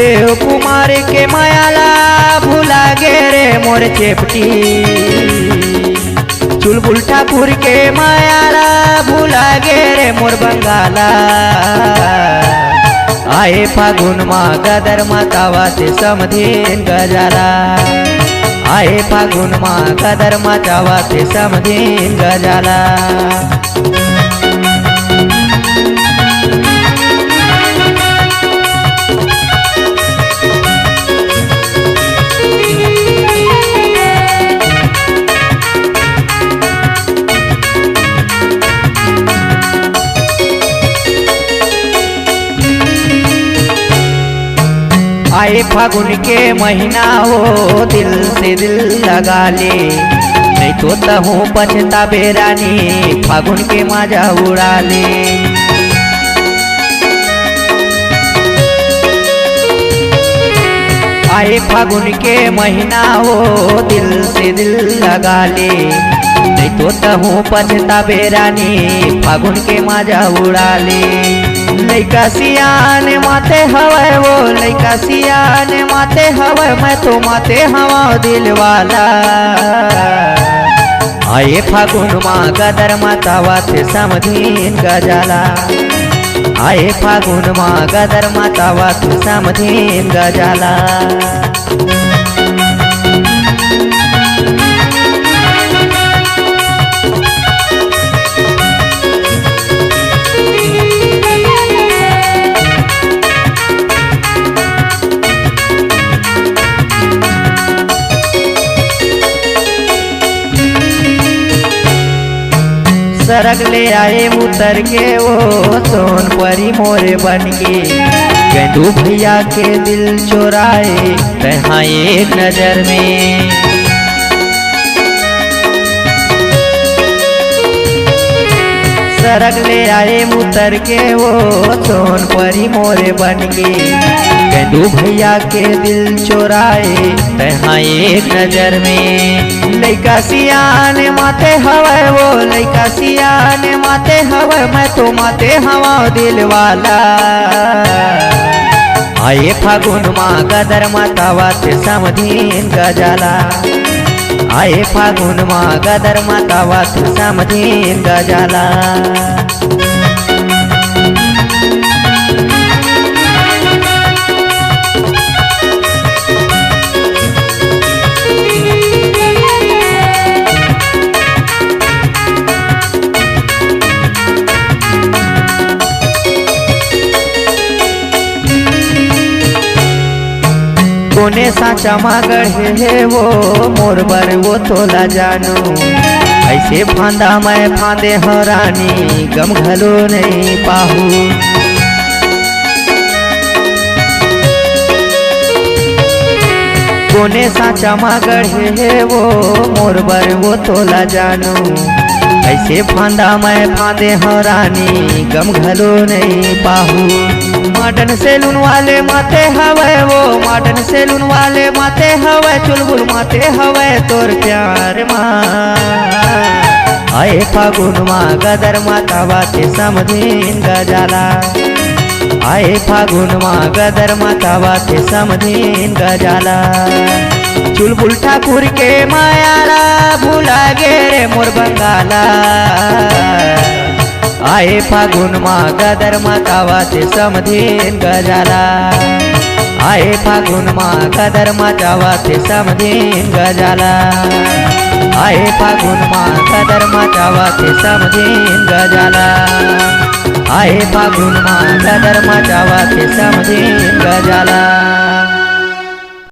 देव कुमार के मायाला भूला गे रे मोर चेपटी। चुलबुल ठाकुर के मायाला भूला गे रे मोर बंगाला। आए फागुन मा गदर मातावा ते समधीन गजाला। आए फागुन मा गदर मातावा ते समधीन गजाला। आए फागुन के महीना हो दिल से दिल लगा ले, नहीं तो तहूँ पछता बेरानी फागुन के मजा उड़ा ले। आए फागुन के महीना हो दिल से दिल लगा ले, नहीं तो तहूँ पछता बेरानी फागुन के मजा उड़ा ले। लइका सियान माते हवे वो लइका सियान माते हवे, मैं तो माते हवा दिल वाला। आए फागुन मा गदर मातावा ते समधीन गजाला। आए फागुन मा गदर मातावा ते समधीन गजाला। सरग ले आए उतर के वो सोन परी मोरे बन के। गेंदू भैया के दिल चोराए रहा एक नजर में। सरग ले आए उतर के वो सोन परी मोरे बन के। गेंदू भैया के दिल चोराए रहा एक नजर में। लइका सियान माते हवे वो लइका सियान माते हवे, मैं तो माते हवा दिल वाला। आए फागुन मा गदर मातावा ते समधीन गजाला। आए फागुन मा गदर मातावा ते समधीन गजाला। कोने साचा मागड़ है वो मोर बर वो तोला जानू। ऐसे फांदा मैं फांदे हो रानी गम घलो नहीं पाहू। कोने साचा मागड़ है वो मोर बर वो तोला जानू। ऐसे फांदा मैं फांदे हो रानी गम घलो नहीं पाहू। मॉडर्न सैलून वाले माते हवे वो मॉडर्न सैलून वाले माते हवे, चुलबुल माते हवे तोर प्यार माँ। आए फागुन मा गदर मातावा ते समधीन गजाला। आए फागुन मा गदर मातावा ते समधीन गजाला। चुलबुल ठाकुर के मायाला भूला गे रे मोर बंगाला। आए फागुन मा गदर मातावा ते समधीन गजाला। आए फागुन मा गदर मातावा ते समधीन गजाला। आए फागुन मा गदर मातावा ते समधीन गजाला। आए फागुन मा गदर मातावा ते समधीन गजाला।